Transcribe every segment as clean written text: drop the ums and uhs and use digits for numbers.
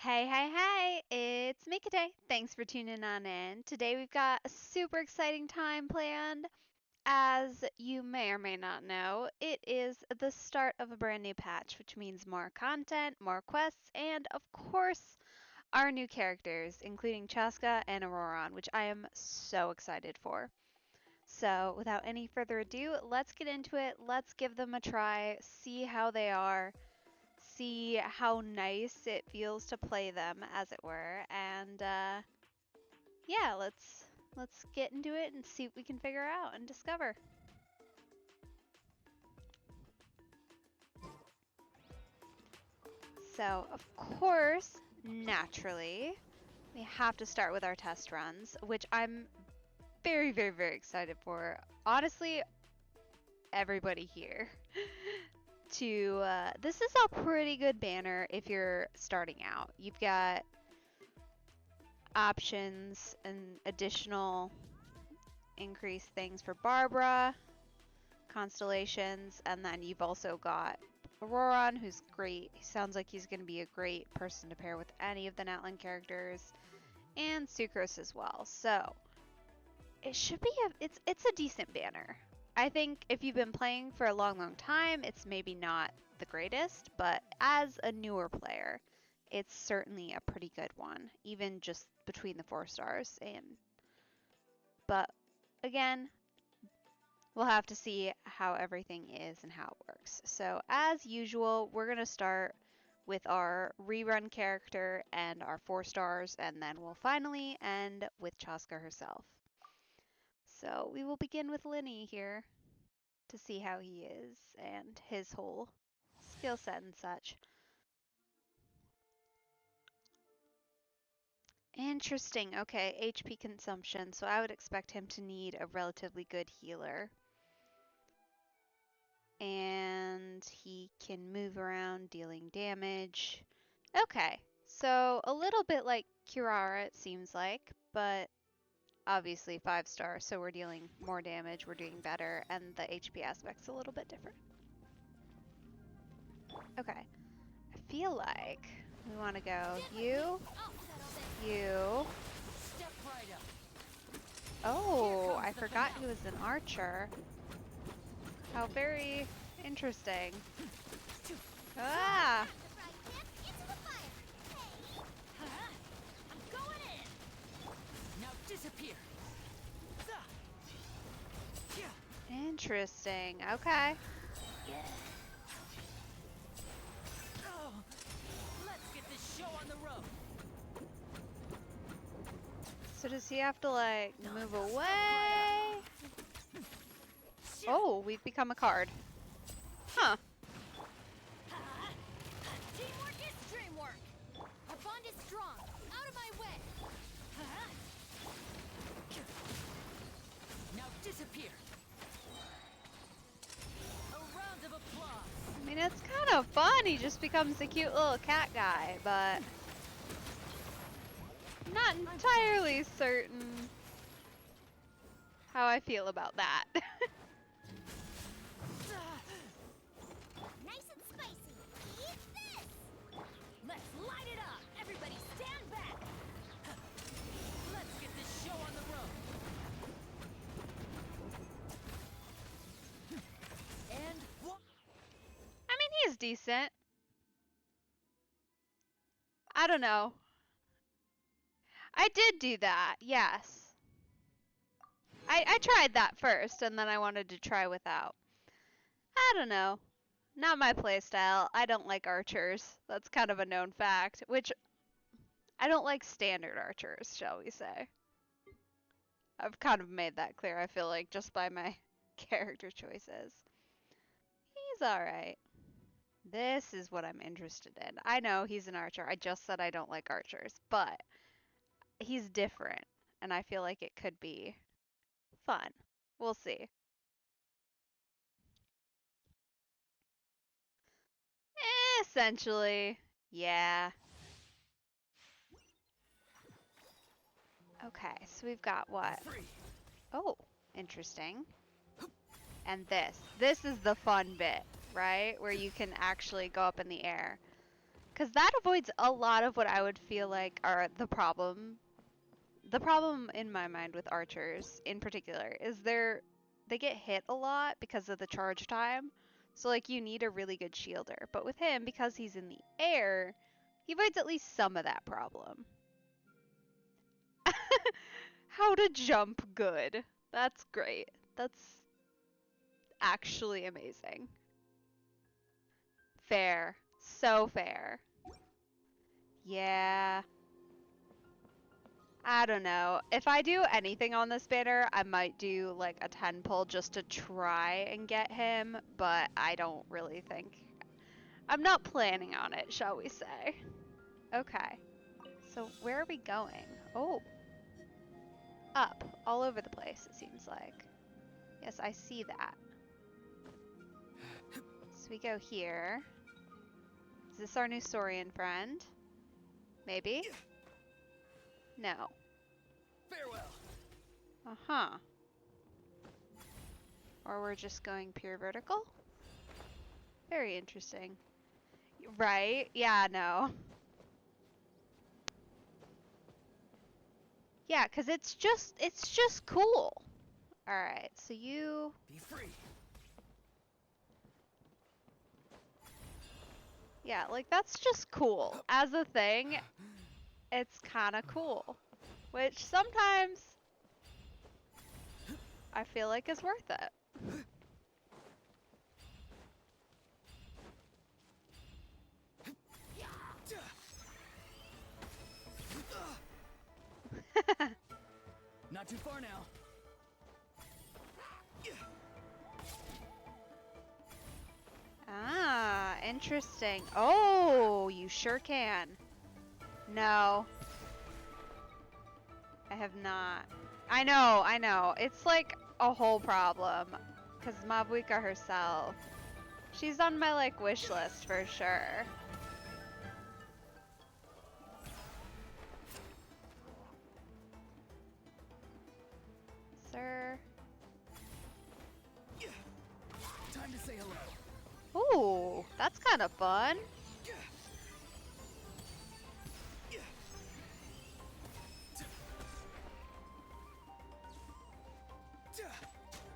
Hey, hey, hey, it's Mikate. Thanks for tuning on in. Today we've got a super exciting time planned. As you may or may not know, it is the start of a brand new patch, which means more content, more quests, and of course, our new characters, including Chasca and Auroron, which I am so excited for. So, without any further ado, let's get into it. Let's give them a try, see how they are, see how nice it feels to play them, as it were, and yeah, let's get into it and see what we can figure out and discover. So, of course, naturally, we have to start with our test runs, which I'm very, very, very excited for. Honestly, everybody here. This is a pretty good banner if you're starting out. You've got options and additional increased things for Barbara, constellations, and then you've also got Auroron, who's great. He sounds like he's going to be a great person to pair with any of the Natlan characters, and Sucrose as well. So it should be it's a decent banner. I think if you've been playing for a long time, it's maybe not the greatest, but as a newer player, it's certainly a pretty good one, even just between the 4 stars. But again, we'll have to see how everything is and how it works. So as usual, we're going to start with our rerun character and our 4 stars, and then we'll finally end with Chasca herself. So we will begin with Linny here to see how he is and his whole skill set and such. Interesting. Okay, HP consumption. So I would expect him to need a relatively good healer. And he can move around dealing damage. Okay, so a little bit like Kirara it seems like, but obviously 5 stars, so we're dealing more damage, we're doing better, and the HP aspect's a little bit different. Okay, I feel like we want to go you. Oh, I forgot he was an archer. How very interesting. Ah! Disappear. Interesting. Okay. Oh, let's get this show on the road. So does he have to like move away? Oh, we've become a card. Huh. Teamwork is dreamwork. Our bond is strong. Out of my way. Now disappear. A round of applause. I mean, it's kind of fun. He just becomes a cute little cat guy, but I'm not entirely certain how I feel about that. Nice and spicy. Eat this. Let's light it up. Everybody stand back. Let's get this show on the road. And what? I mean, he's decent. I don't know. I did do that, yes. I tried that first, and then I wanted to try without. I don't know. Not my playstyle. I don't like archers. That's kind of a known fact, which I don't like standard archers, shall we say. I've kind of made that clear, I feel like, just by my character choices. He's alright. This is what I'm interested in. I know he's an archer. I just said I don't like archers, but he's different, and I feel like it could be fun. We'll see. Essentially, yeah. Okay, so we've got what? Oh, interesting. And this. This is the fun bit, right? Where you can actually go up in the air. Because that avoids a lot of what I would feel like are the problem. The problem in my mind with archers in particular is they get hit a lot because of the charge time. So like you need a really good shielder. But with him, because he's in the air, he avoids at least some of that problem. How to jump good. That's great. That's actually amazing. Fair. So fair. Yeah. I don't know. If I do anything on this banner, I might do like a 10 pull just to try and get him, but I don't really think. I'm not planning on it, shall we say. Okay. So where are we going? Oh. Up. All over the place, it seems like. Yes, I see that. So we go here. Is this our new Saurian friend? Maybe? No. Farewell. Uh-huh. Or we're just going pure vertical? Very interesting. Right? Yeah, no. Yeah, because it's just cool. Alright, so you... Be free. Yeah, like that's just cool. As a thing, it's kind of cool. Which sometimes I feel like is worth it. Not too far now. Ah, interesting. Oh, you sure can. No. I have not. I know. It's like a whole problem. Because Mabuika herself. She's on my, like, wish list for sure. Sir. Time to say hello. Ooh, that's kind of fun.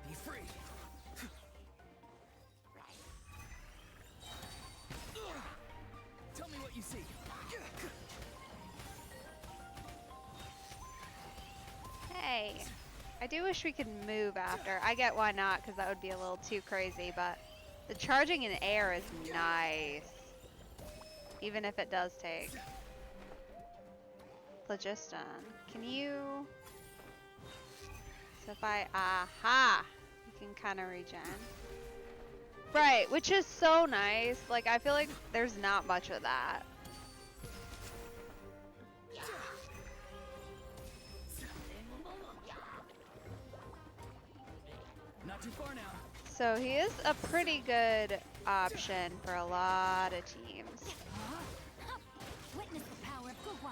Be free. Tell me what you see. Hey, I do wish we could move after. I get why not, because that would be a little too crazy, but the charging in air is nice. Even if it does take. Phlogiston. Can you... So if I... Aha! You can kind of regen. Right, which is so nice. Like, I feel like there's not much of that. Not too far now. So he is a pretty good option for a lot of teams. Witness the power of Gugwa.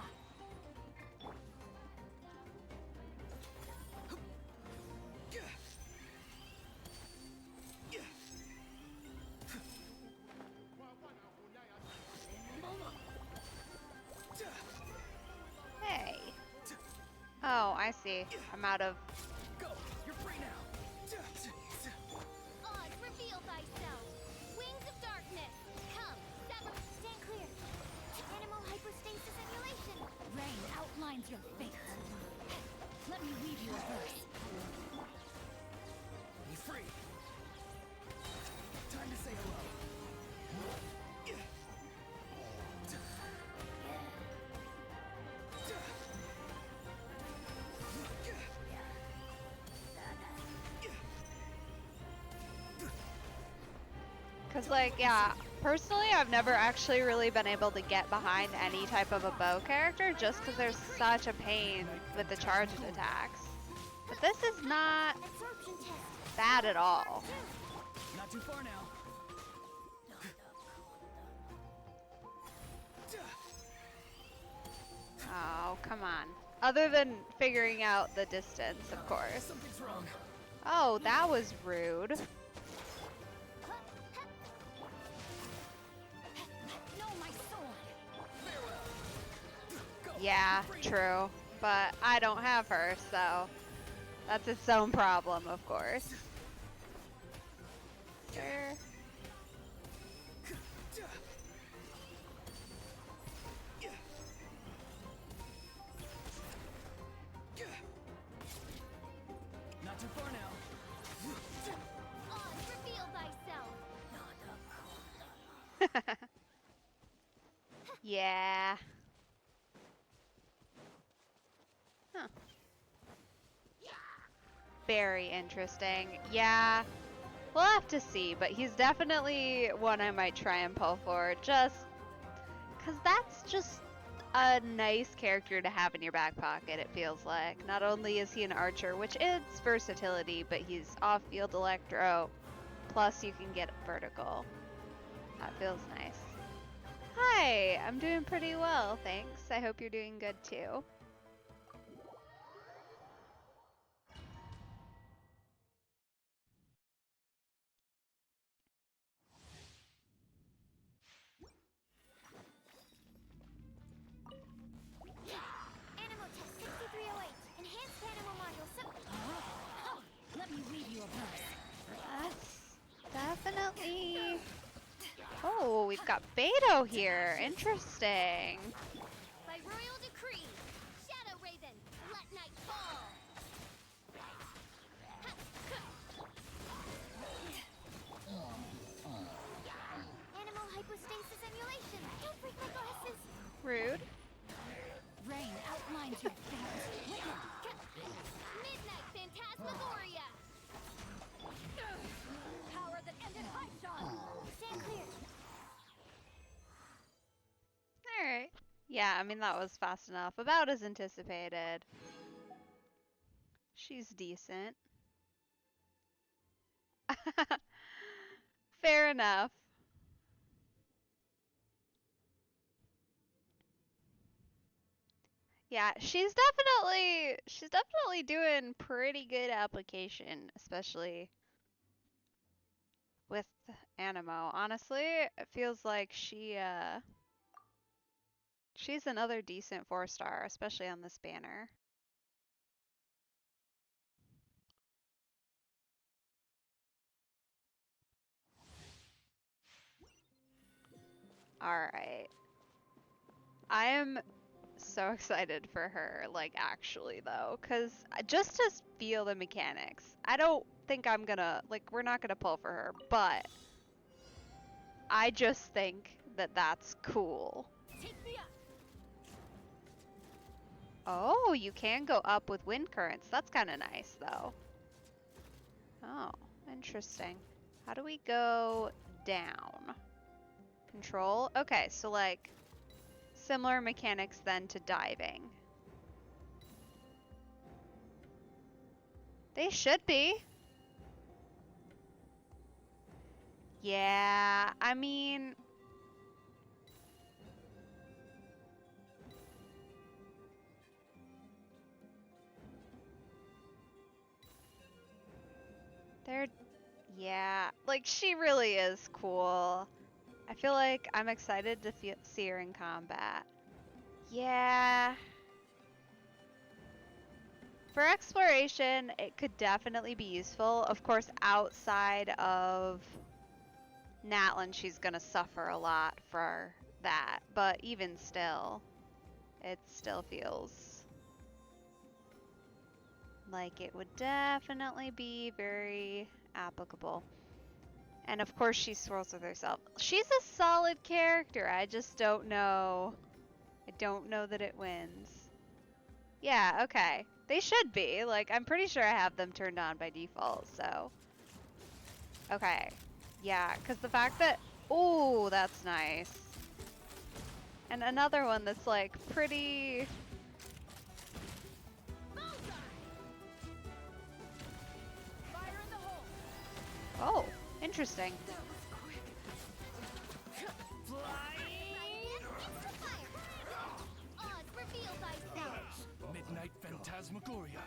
Hey. Oh, I see. I'm out of... Go. You're free now. Oz, reveal thyself. Wings of darkness. Come, sever. Stand clear. Animal hypostasis emulation. Rain outlines your fate. Let me read you a verse. Be free. Time to say hello. Because, like, yeah, personally, I've never actually really been able to get behind any type of a bow character just because there's such a pain with the charged attacks. But this is not Absorption test. bad at all. Not too far now. Oh, come on. Other than figuring out the distance, of course. Something's wrong. Oh, that was rude. No, my sword. Yeah, true. But I don't have her, so that's its own problem, of course. Sure. Not too far now. On, reveal thyself. Yeah. Huh. Very interesting. Yeah. We'll have to see, but he's definitely one I might try and pull for, just because that's just a nice character to have in your back pocket, it feels like. Not only is he an archer, which is versatility, but he's off-field electro, plus you can get vertical. That feels nice. Hi, I'm doing pretty well, thanks. I hope you're doing good too. Animal test 6308. Enhanced animal module. Let me read you a verse. That's definitely... Oh, we've got Beto here. Interesting. By royal decree, Shadow Raven, let night fall. Animal hypostasis emulation. Don't break my glasses. Rude. Rain outlines your fate. Midnight Phantasmagoria. Power that ended high shot. Stand clear. Alright. Yeah, I mean, that was fast enough. About as anticipated. She's decent. Fair enough. Yeah, she's definitely doing pretty good application, especially with Animo. Honestly, it feels like she's another decent 4-star, especially on this banner. Alright. I am so excited for her, like, actually, though, because just to feel the mechanics. I don't think I'm gonna, like, we're not gonna pull for her, but I just think that that's cool. Take me up. Oh, you can go up with wind currents. That's kind of nice, though. Oh, interesting. How do we go down? Control? Okay, so, like, similar mechanics then to diving. They should be. Yeah, I mean... They're... Yeah, like, she really is cool. I feel like I'm excited to see her in combat. Yeah. For exploration, it could definitely be useful. Of course, outside of Natlan, she's gonna suffer a lot for that. But even still, it still feels like it would definitely be very applicable. And of course, she swirls with herself. She's a solid character. I just don't know. I don't know that it wins. Yeah, okay. They should be. Like, I'm pretty sure I have them turned on by default, so. Okay. Yeah, because the fact that... Oh, that's nice. And another one that's, like, pretty... Fire in the hole. Oh, interesting. That was quick. Flying. Oz, reveal thyself. Midnight Phantasmagoria.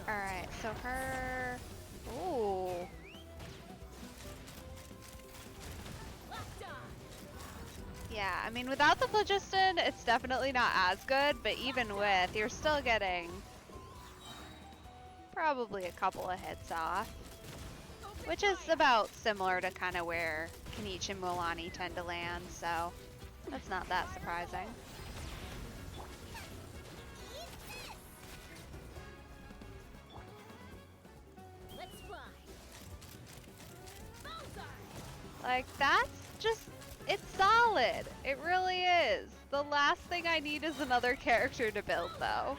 Alright, so her... Ooh. Locked on. Yeah, I mean, without the phlogiston, it's definitely not as good, but even with, you're still getting probably a couple of hits off, which is about similar to kind of where Kenichi and Mulan tend to land, so that's not that surprising. Let's fly. Like, that's just, it's solid. It really is. The last thing I need is another character to build, though.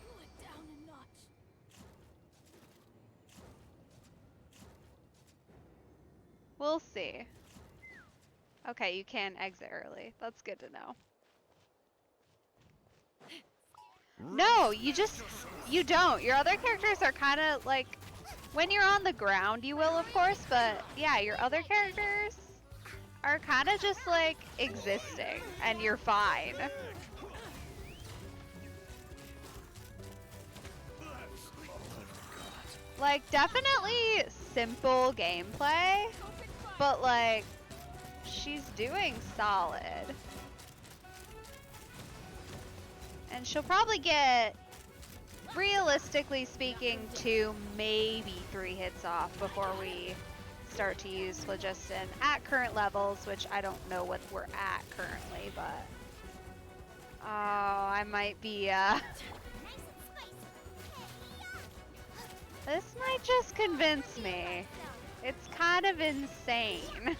Pull it down a notch. We'll see. Okay, you can exit early. That's good to know. No, you don't. Your other characters are kind of like, when you're on the ground, you will, of course, but yeah, your other characters are kind of just like existing, and you're fine. Like, definitely simple gameplay, but like, she's doing solid. And she'll probably get, realistically speaking, 2, maybe 3 hits off before we start to use phlogiston at current levels, which I don't know what we're at currently, but oh, I might be this might just convince me. It's kind of insane.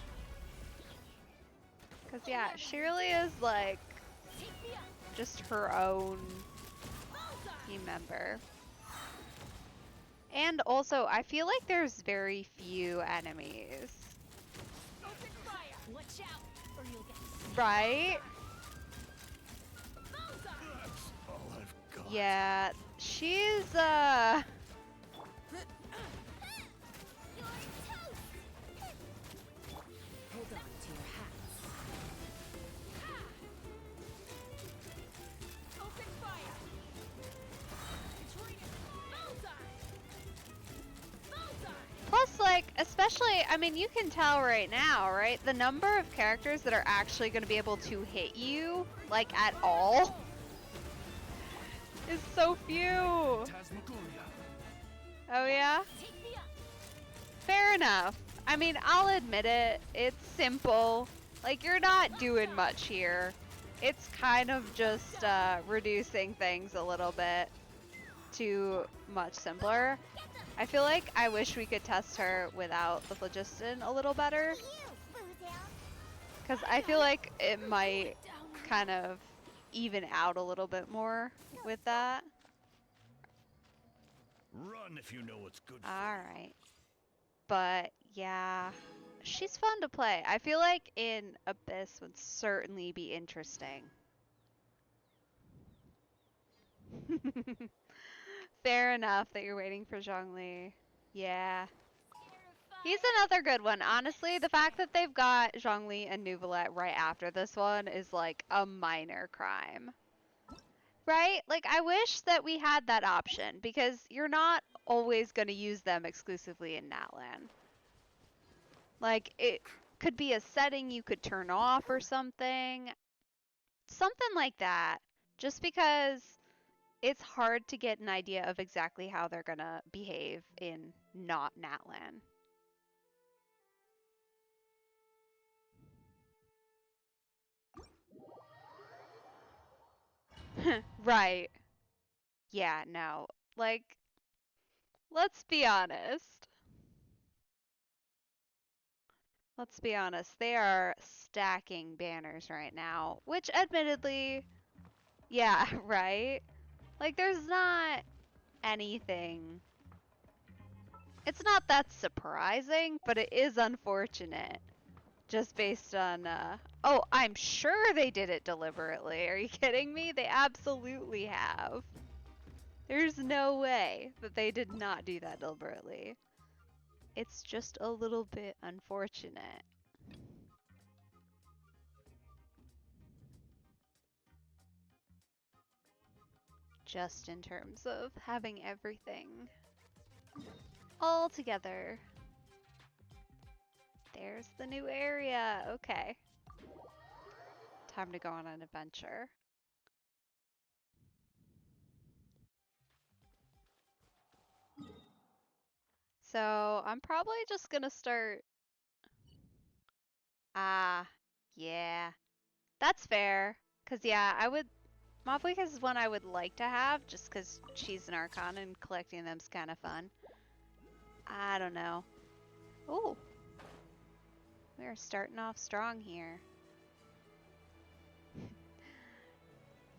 Cause yeah, she really is like just her own team member. And also, I feel like there's very few enemies. Watch out, or you'll get Right? That's all I've got. Yeah, she's You're toast. Hold on to your hats. Open fire. It's raining. plus like, especially, I mean, you can tell right now, right? The number of characters that are actually going to be able to hit you, like, at all, is so few. Tasmagoria. Oh yeah? Take me up. Fair enough. I mean, I'll admit it. It's simple. Like, you're not doing much here. It's kind of just reducing things a little bit to much simpler. I feel like I wish we could test her without the phlogiston a little better, because I feel like it might kind of even out a little bit more with that. Run if you know what's good for Alright. But yeah, she's fun to play. I feel like in Abyss would certainly be interesting. Fair enough that you're waiting for Zhongli. Yeah. He's another good one. Honestly, the fact that they've got Zhongli and Nuvolette right after this one is like a minor crime. Right? Like, I wish that we had that option, because you're not always going to use them exclusively in Natlan. Like, it could be a setting you could turn off or something. Something like that. Just because it's hard to get an idea of exactly how they're going to behave in not Natlan. Right. Yeah, no. Like, let's be honest. Let's be honest. They are stacking banners right now, which admittedly, yeah, right? Like, there's not anything. It's not that surprising, but it is unfortunate. Just based on, oh, I'm sure they did it deliberately. Are you kidding me? They absolutely have. There's no way that they did not do that deliberately. It's just a little bit unfortunate. Just in terms of having everything all together. There's the new area. Okay. Time to go on an adventure. So I'm probably just gonna start. Yeah, that's fair. Cause yeah, Mobweek is one I would like to have, just cause she's an Archon and collecting them's kind of fun. I don't know. Ooh, we are starting off strong here.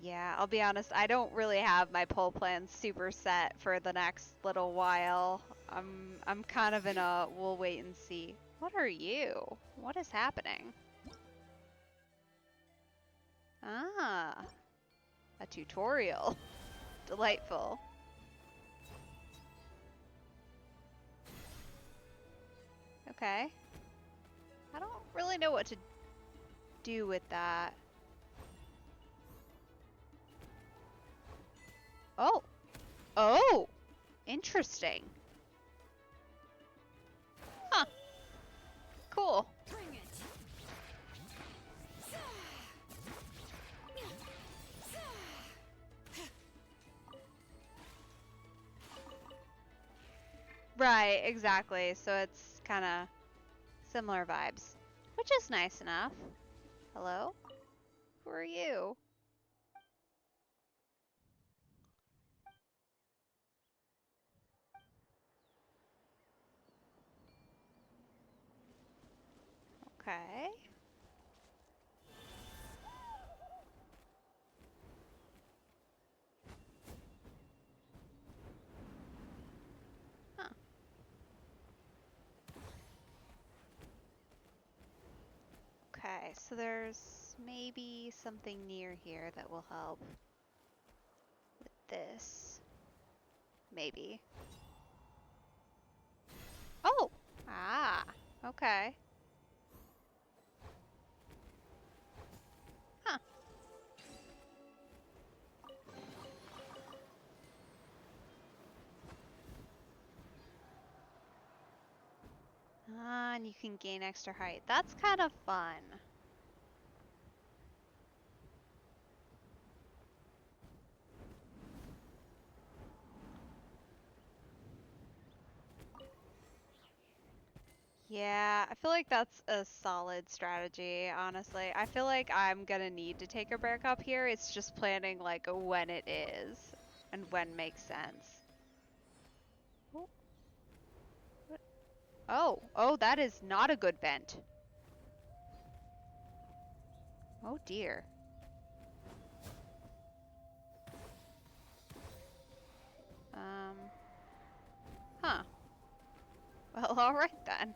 Yeah, I'll be honest, I don't really have my pull plan super set for the next little while. I'm kind of in a we'll wait and see. What are you? What is happening? Ah, a tutorial. Delightful. Okay. I don't really know what to do with that. Oh. Oh! Interesting. Huh. Cool. Bring it. Right, exactly. So it's kind of similar vibes, which is nice enough. Hello? Who are you? Okay. Huh. Okay, so there's maybe something near here that will help with this. Maybe. Oh! Ah, okay. Huh. Ah, and you can gain extra height. That's kind of fun. Yeah, I feel like that's a solid strategy, honestly. I feel like I'm gonna need to take a break up here. It's just planning like when it is and when makes sense. Oh, what? Oh, that is not a good vent. Oh dear. Um, huh. Well, alright then.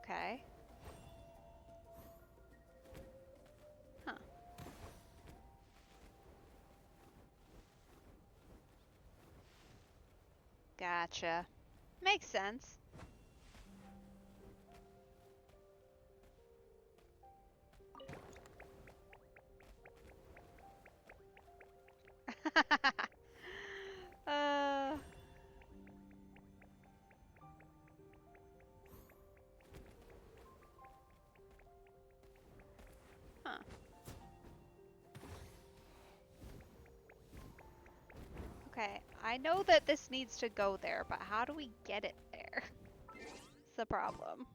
Okay. Huh. Gotcha. Makes sense. uh... Huh. Okay, I know that this needs to go there, but how do we get it there? It's the problem.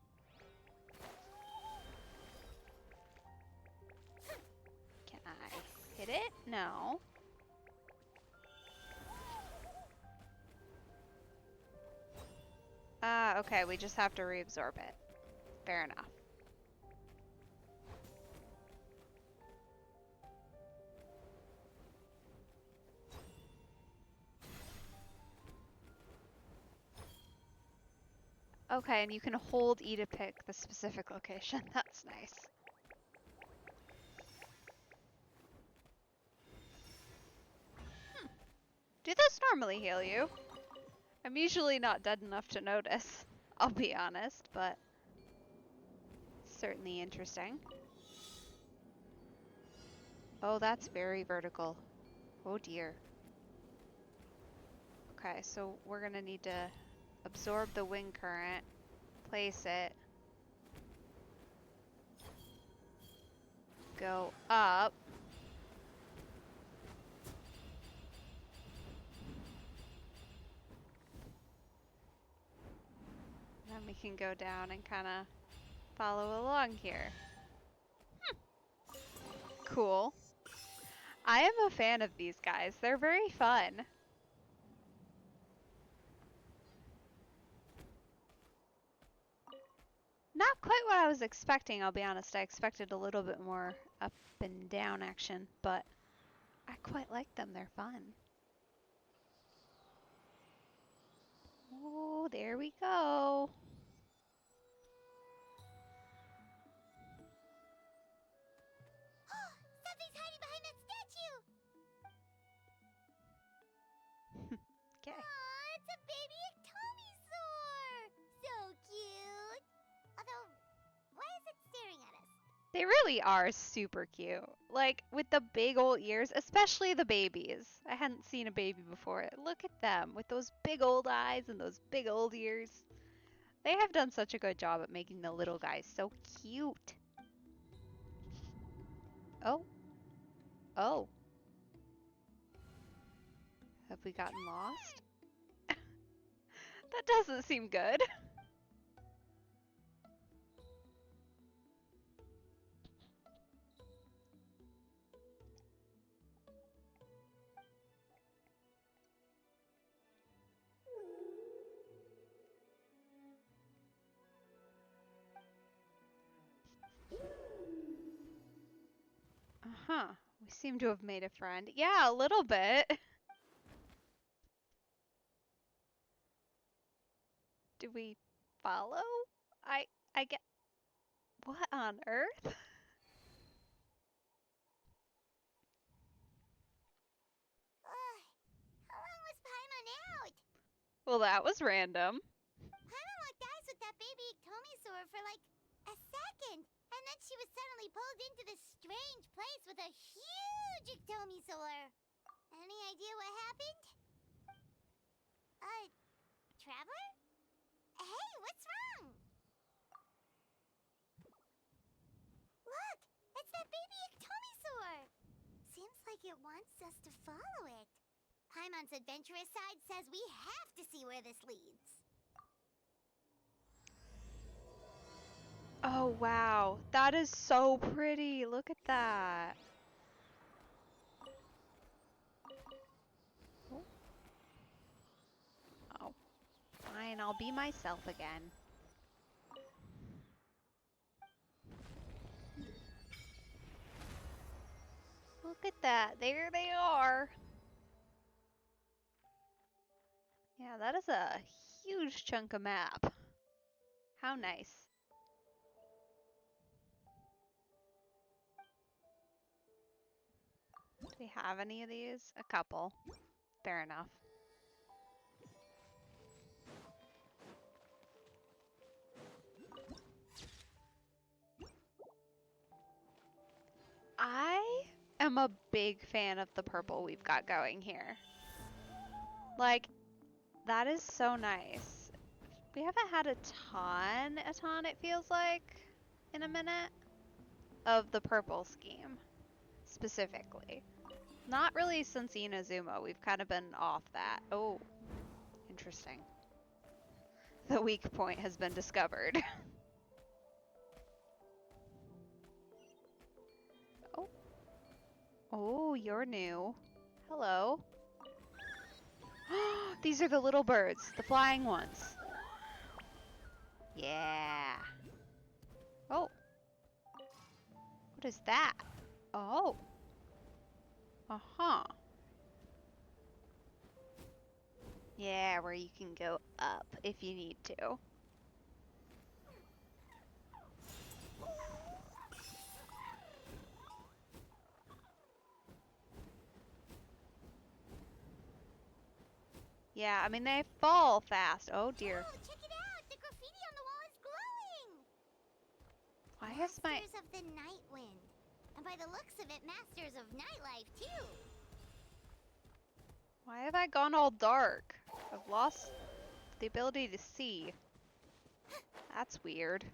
Can I hit it? No. Okay, we just have to reabsorb it. Fair enough. Okay, and you can hold E to pick the specific location. That's nice. Do those normally heal you? I'm usually not dead enough to notice, I'll be honest, but certainly interesting. Oh, that's very vertical. Oh dear. Okay, so we're gonna need to absorb the wind current, place it, go up. Then we can go down and kind of follow along here. Cool. I am a fan of these guys. They're very fun. Not quite what I was expecting, I'll be honest. I expected a little bit more up and down action, but I quite like them. They're fun. Oh, there we go. Something's hiding behind that statue! Okay. Aw, it's a baby Iktomisaur! So cute! Although, why is it staring at us? They really are super cute. Like, with the big old ears, especially the babies. I hadn't seen a baby before. Look at them with those big old eyes and those big old ears. They have done such a good job at making the little guys so cute. Oh. Oh. Have we gotten lost? That doesn't seem good. Uh-huh. We seem to have made a friend. Yeah, a little bit. Do we follow? I get... What on earth? How long was Paimon out? Well, that was random. Paimon locked eyes with that baby Iktomisaur for like a second, and then she was suddenly pulled into this strange place with a huge Iktomisaur. Any idea what happened? Traveler? Hey, what's wrong? Look, it's that baby Iktomisaur. Seems like it wants us to follow it. Paimon's adventurous side says we have to see where this leads. Oh, wow. That is so pretty. Look at that. Oh, fine. I'll be myself again. Look at that. There they are. Yeah, that is a huge chunk of map. How nice. Do we have any of these? A couple. Fair enough. I am a big fan of the purple we've got going here. Like, that is so nice. We haven't had a ton, it feels like, in a minute, of the purple scheme, specifically. Not really since Inazuma, we've kind of been off that. Oh, interesting. The weak point has been discovered. Oh. Oh, you're new. Hello. These are the little birds, the flying ones. Yeah. Oh. What is that? Oh. Uh-huh. Yeah, where you can go up if you need to. Yeah, I mean, they fall fast. Oh, dear. Oh, check it out! The graffiti on the wall is glowing! Why is my... Masters of the Night Wind. And by the looks of it, Masters of Nightlife, too. Why have I gone all dark? I've lost the ability to see. That's weird.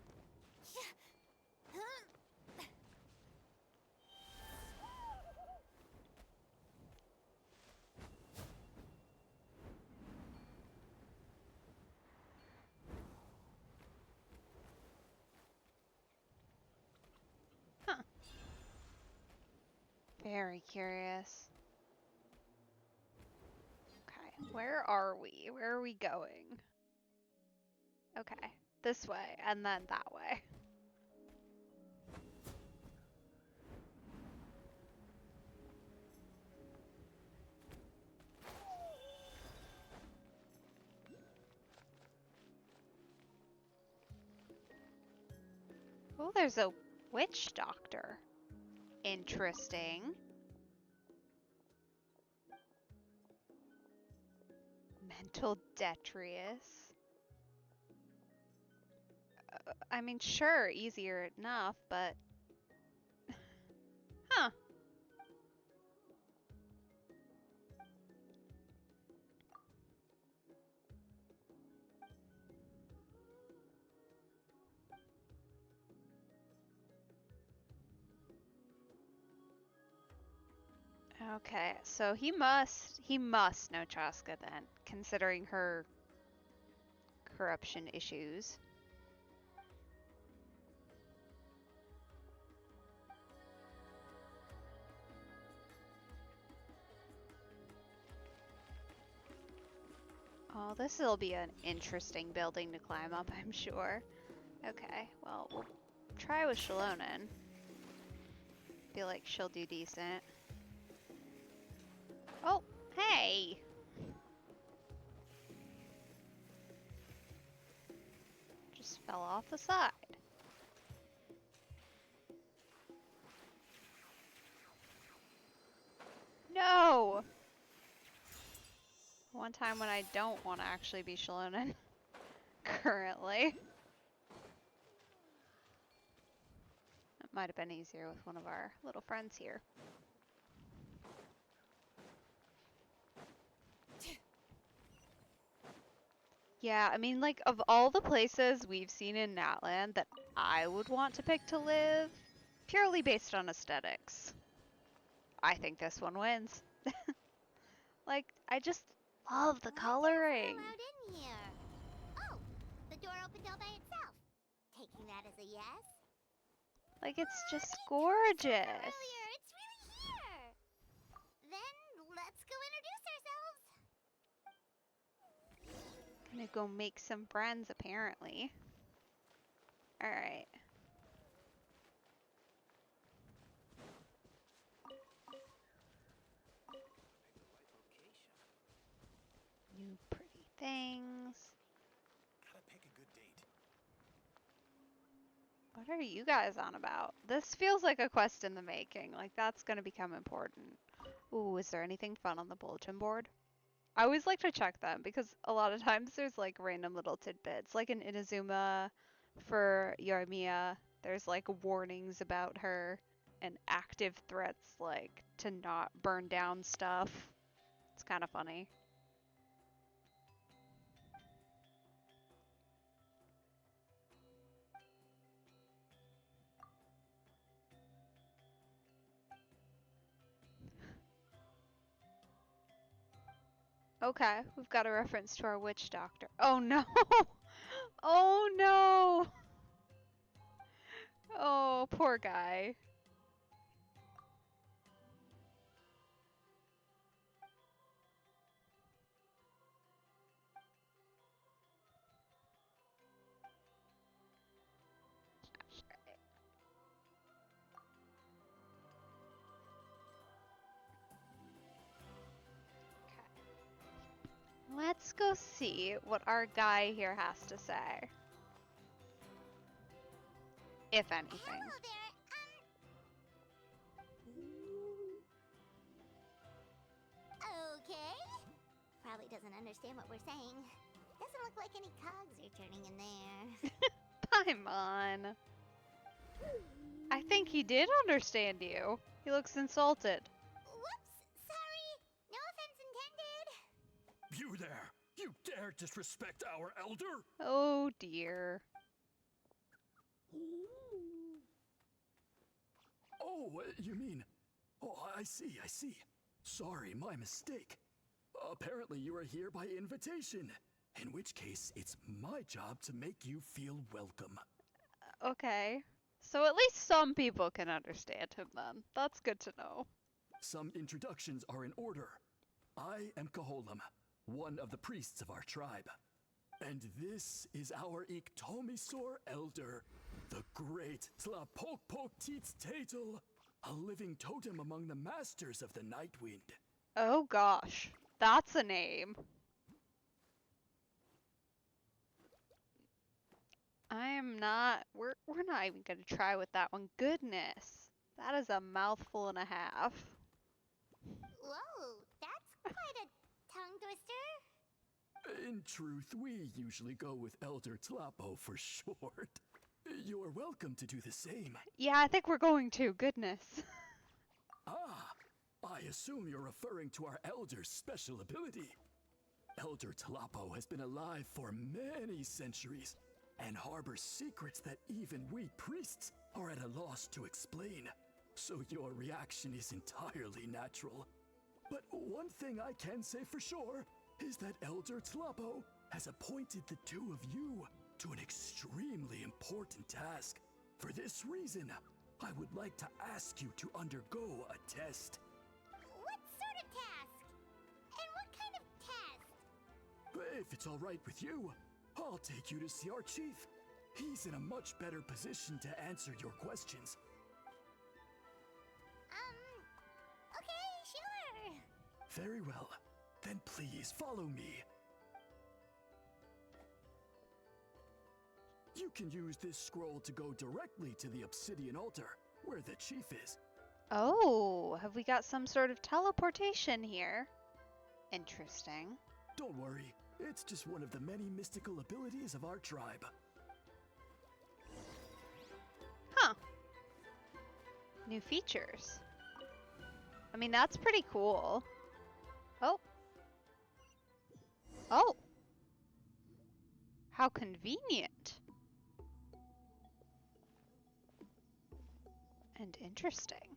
Huh. Very curious. Okay, where are we? Where are we going? Okay, this way, and then that way. Oh, there's a witch doctor. Interesting. Mental detritus. I mean, sure, easier enough, but... Huh. Okay, so he must know Chasca then, considering her corruption issues. Oh, this will be an interesting building to climb up, I'm sure. Okay, well, we'll try with Shalonen. Feel like she'll do decent. Oh, hey! Just fell off the side. No! One time when I don't want to actually be Shalonen. Currently. That might have been easier with one of our little friends here. Yeah, I mean, like, of all the places we've seen in Natland that I would want to pick to live, purely based on aesthetics, I think this one wins. Like, I just love the coloring. Allowed in here. Oh, the door opened all by itself. Taking that as a yes. Like, it's just gorgeous. Earlier, it's really here. Then let's go introduce ourselves. Gonna go make some friends, apparently. Alright. New pretty things. Gotta pick a good date. What are you guys on about? This feels like a quest in the making. Like, that's gonna become important. Ooh, is there anything fun on the bulletin board? I always like to check them because a lot of times there's like random little tidbits. Like in Inazuma for Yoimiya, there's like warnings about her and active threats like to not burn down stuff. It's kind of funny. Okay, we've got a reference to our witch doctor. Oh no! Oh no! Oh, poor guy. Let's go see what our guy here has to say. If anything. Hello there. Okay. Probably doesn't understand what we're saying. Doesn't look like any cogs are turning in there. Paimon. I think he did understand you. He looks insulted. Whoops. Sorry. No offense intended. You there! You dead dare disrespect our elder? Oh dear. Oh, you mean... Oh, I see. Sorry, my mistake. Apparently you are here by invitation. In which case, it's my job to make you feel welcome. Okay. So at least some people can understand him then. That's good to know. Some introductions are in order. I am Koholam, one of the priests of our tribe. And this is our Iktomisaurus elder, the great Tlapokpokteetstatel, a living totem among the masters of the Nightwind. Oh gosh. That's a name. We're not even gonna try with that one. Goodness. That is a mouthful and a half. Whoa, that's quite a tongue twister. In truth, we usually go with Elder Tlapo for short. You're welcome to do the same. Yeah, I think we're going to. Goodness. Ah, I assume you're referring to our elder's special ability. Elder Tlapo has been alive for many centuries and harbors secrets that even we priests are at a loss to explain. So your reaction is entirely natural. But one thing I can say for sure is that Elder Tlapo has appointed the two of you to an extremely important task. For this reason, I would like to ask you to undergo a test. What sort of task? And what kind of test? If it's all right with you, I'll take you to see our chief. He's in a much better position to answer your questions. Okay, sure. Very well. Then please follow me. You can use this scroll to go directly to the obsidian altar, where the chief is. Oh, have we got some sort of teleportation here? Interesting. Don't worry, it's just one of the many mystical abilities of our tribe. Huh. New features. I mean, that's pretty cool. Oh. Oh. How convenient. And interesting.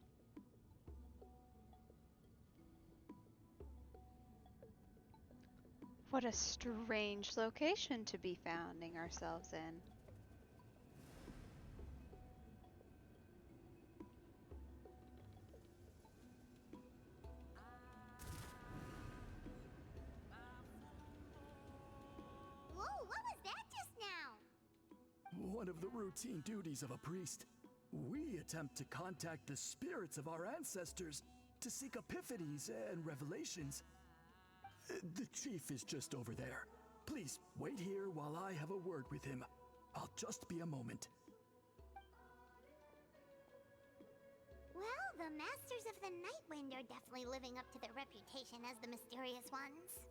What a strange location to be finding ourselves in. Whoa, what was that just now? One of the routine duties of a priest. We attempt to contact the spirits of our ancestors to seek epiphanies and revelations. The chief is just over there. Please wait here while I have a word with him. I'll just be a moment. Well, the Masters of the Nightwind are definitely living up to their reputation as the mysterious ones.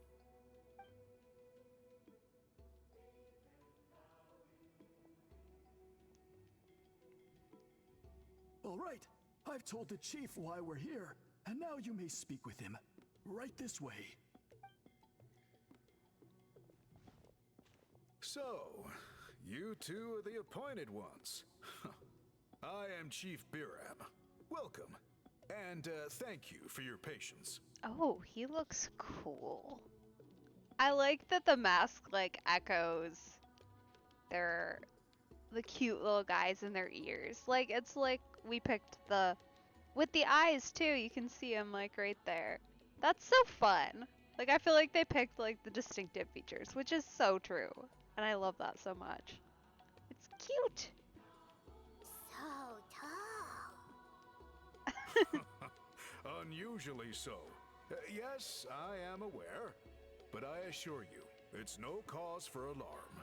All right, I've told the chief why we're here, and now you may speak with him. Right this way. So, you two are the appointed ones. I am Chief Biram. Welcome, and thank you for your patience. Oh, he looks cool. I like that the mask like echoes the cute little guys in their ears. Like it's like we picked with the eyes too. You can see him like right there. That's so fun. Like I feel like they picked like the distinctive features, which is so true. And I love that so much. It's cute. So tall. Unusually so. Yes, I am aware, but I assure you, it's no cause for alarm.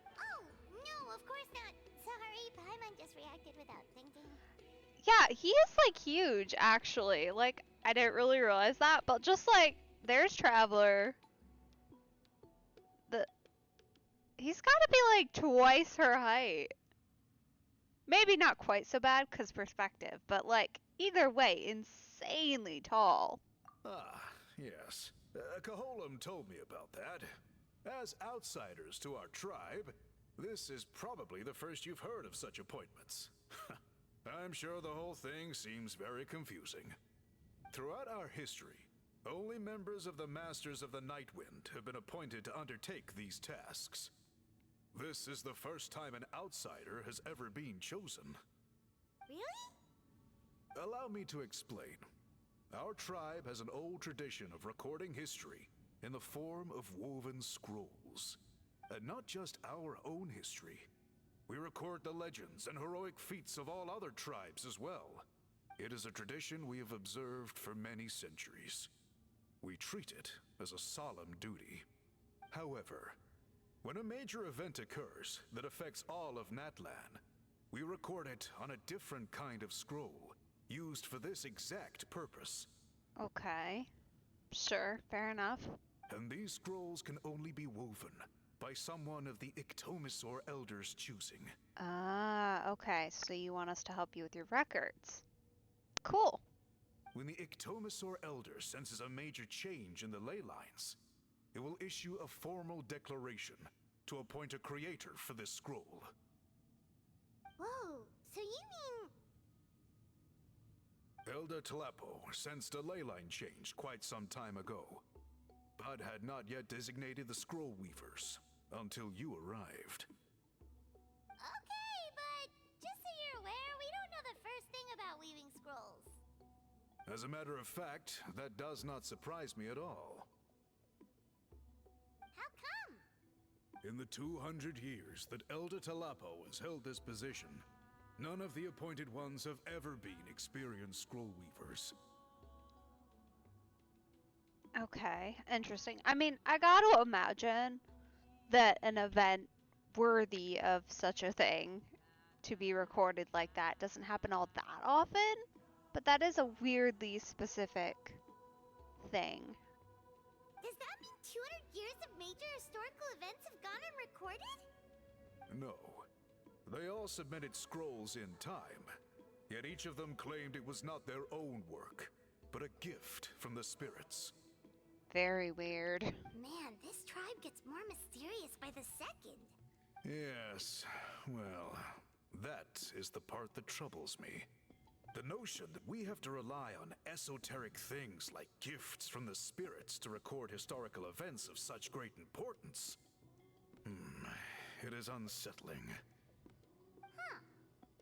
Oh, no, of course not. Sorry, Paimon just reacted without thinking. Yeah, he is like huge actually. Like I didn't really realize that, but just like there's Traveler. He's got to be like twice her height. Maybe not quite so bad because perspective, but like either way, insanely tall. Ah, yes. Koholam told me about that. As outsiders to our tribe, this is probably the first you've heard of such appointments. I'm sure the whole thing seems very confusing. Throughout our history, only members of the Masters of the Nightwind have been appointed to undertake these tasks. This is the first time an outsider has ever been chosen. Really? Allow me to explain. Our tribe has an old tradition of recording history in the form of woven scrolls. And not just our own history. We record the legends and heroic feats of all other tribes as well. It is a tradition we have observed for many centuries. We treat it as a solemn duty. However, when a major event occurs that affects all of Natlan, we record it on a different kind of scroll, used for this exact purpose. Okay. Sure, fair enough. And these scrolls can only be woven by someone of the Iktomisaurus elders' choosing. Ah, okay. So you want us to help you with your records. Cool. When the Iktomisaurus elder senses a major change in the ley lines, it will issue a formal declaration to appoint a creator for this scroll. Whoa, so you mean... Elder Tlapo sensed a ley line change quite some time ago, but had not yet designated the scroll weavers until you arrived. Okay, but just so you're aware, we don't know the first thing about weaving scrolls. As a matter of fact, that does not surprise me at all. How come? In the 200 years that Elder Tlapo has held this position, none of the appointed ones have ever been experienced scroll weavers. Okay, interesting. I mean, I gotta imagine that an event worthy of such a thing to be recorded like that doesn't happen all that often, but that is a weirdly specific thing. Does that mean 200 years of major historical events have gone unrecorded? No. They all submitted scrolls in time, yet each of them claimed it was not their own work, but a gift from the spirits. Very weird. Man, this tribe gets more mysterious by the second. Yes, well, that is the part that troubles me. The notion that we have to rely on esoteric things like gifts from the spirits to record historical events of such great importance. It is unsettling. Huh.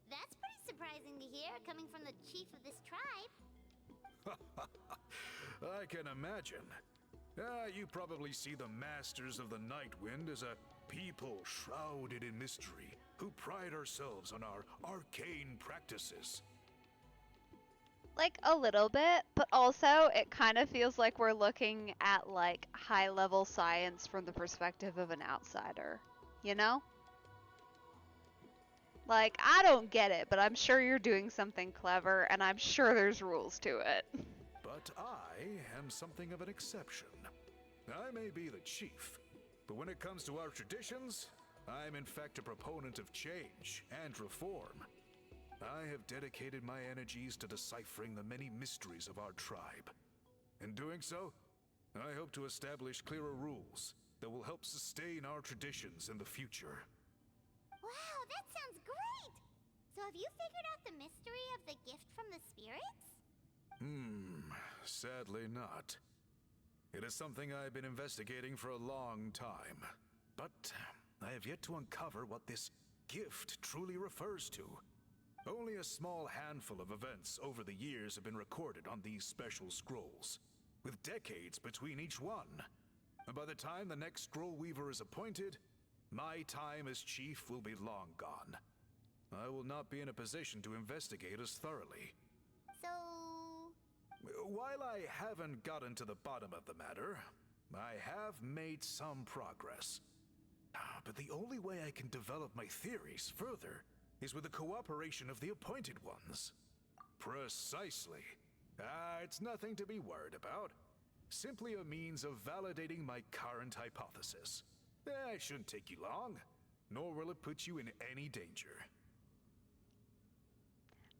That's pretty surprising to hear, coming from the chief of this tribe. I can imagine. You probably see the Masters of the Nightwind as a people shrouded in mystery, who pride ourselves on our arcane practices. Like a little bit, but also it kind of feels like we're looking at like high level science from the perspective of an outsider, you know? Like, I don't get it, but I'm sure you're doing something clever, and I'm sure there's rules to it. But I am something of an exception. I may be the chief, but when it comes to our traditions, I'm in fact a proponent of change and reform. I have dedicated my energies to deciphering the many mysteries of our tribe. In doing so, I hope to establish clearer rules that will help sustain our traditions in the future. Wow, that sounds great! So have you figured out the mystery of the gift from the spirits? Sadly not. It is something I've been investigating for a long time, but I have yet to uncover what this gift truly refers to. Only a small handful of events over the years have been recorded on these special scrolls, with decades between each one. And by the time the next scroll weaver is appointed, my time as chief will be long gone. I will not be in a position to investigate as thoroughly. So... While I haven't gotten to the bottom of the matter, I have made some progress. But the only way I can develop my theories further is with the cooperation of the appointed ones. Precisely. It's nothing to be worried about. Simply a means of validating my current hypothesis. It shouldn't take you long, nor will it put you in any danger.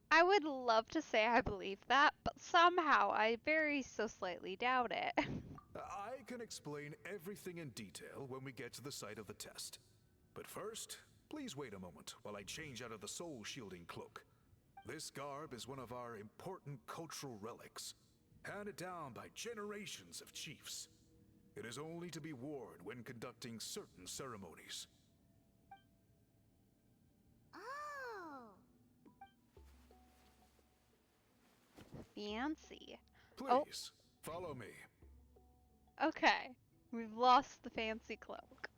I would love to say I believe that, but somehow I very so slightly doubt it. I can explain everything in detail when we get to the site of the test. But first, please wait a moment while I change out of the soul-shielding cloak. This garb is one of our important cultural relics, handed down by generations of chiefs. It is only to be worn when conducting certain ceremonies. Oh. Fancy. Please, follow me. Okay. We've lost the fancy cloak.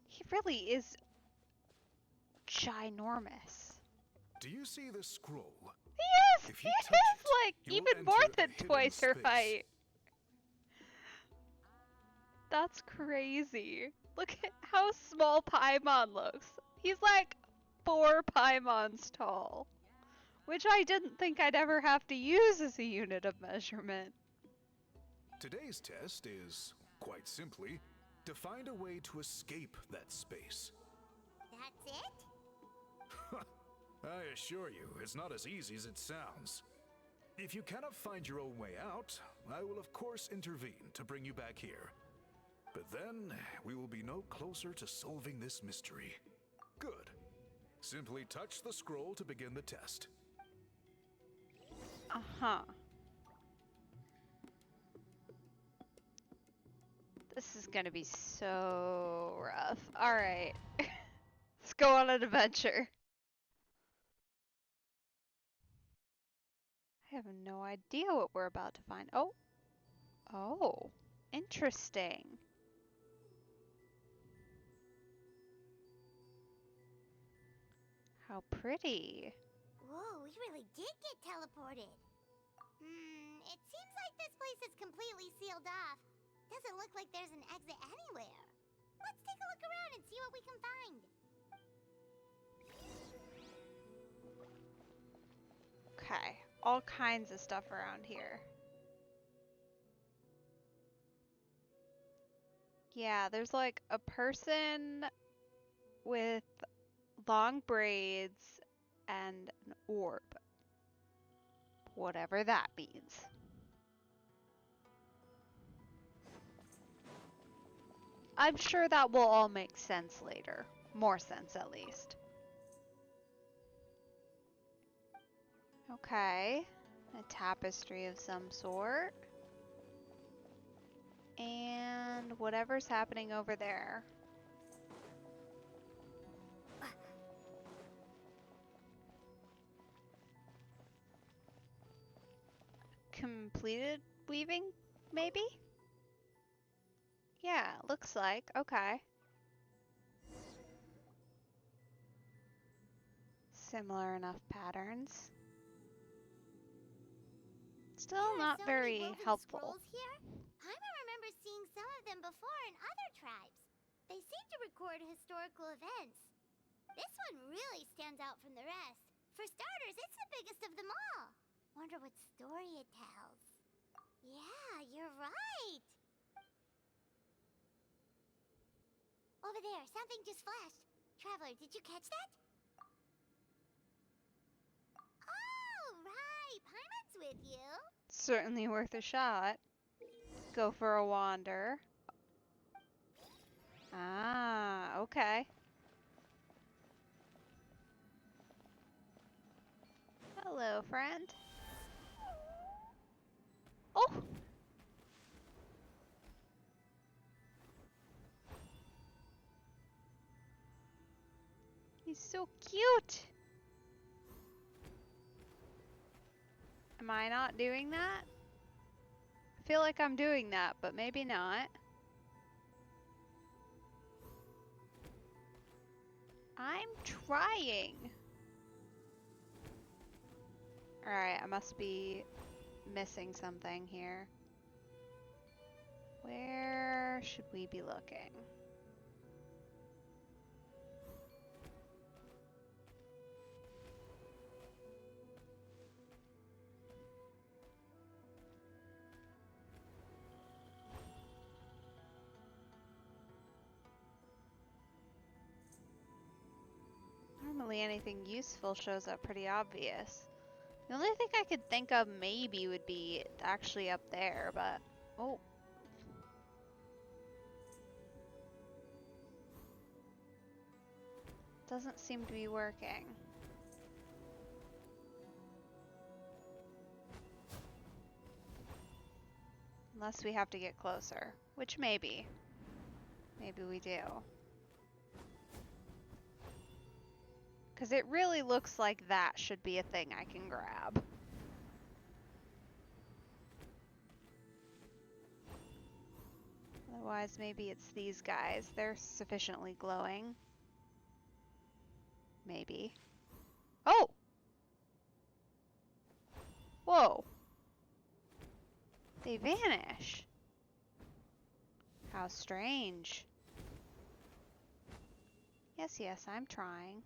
He really is ginormous. Do you see this scroll? He is! If He you is touch it, like you will even more enter a than hidden twice her space. height. That's crazy. Look at how small Paimon looks. He's like 4 Paimons tall. Which I didn't think I'd ever have to use as a unit of measurement. Today's test is, quite simply, to find a way to escape that space. That's it? I assure you, it's not as easy as it sounds. If you cannot find your own way out, I will of course intervene to bring you back here. But then, we will be no closer to solving this mystery. Good. Simply touch the scroll to begin the test. Uh-huh. This is gonna be so rough. Alright. Let's go on an adventure. I have no idea what we're about to find. Oh. Oh. Interesting. How pretty. Whoa, we really did get teleported. It seems like this place is completely sealed off. Doesn't look like there's an exit anywhere. Let's take a look around and see what we can find. Okay. All kinds of stuff around here. Yeah, there's like a person with long braids and an orb. Whatever that means. I'm sure that will all make sense later. More sense, at least. Okay. A tapestry of some sort. And whatever's happening over there. Completed weaving, maybe? Yeah, looks like. Okay. Similar enough patterns. Still There are not so many very woven helpful. scrolls here. Paimon remembers seeing some of them before in other tribes. They seem to record historical events. This one really stands out from the rest. For starters, it's the biggest of them all. Wonder what story it tells. Yeah, you're right. Over there, something just flashed. Traveler, did you catch that? Oh, right. Paimon's with you. Certainly worth a shot. Go for a wander. Ah, okay. Hello, friend. Oh! He's so cute! Am I not doing that? I feel like I'm doing that, but maybe not. I'm trying. Alright, I must be missing something here. Where should we be looking? Normally anything useful shows up pretty obvious. The only thing I could think of maybe would be actually up there, but... Oh, Doesn't seem to be working. Unless we have to get closer, which maybe. Maybe we do. Because it really looks like that should be a thing I can grab. Otherwise, maybe it's these guys. They're sufficiently glowing. Maybe. Oh! Whoa! They vanish. How strange. Yes, yes, I'm trying.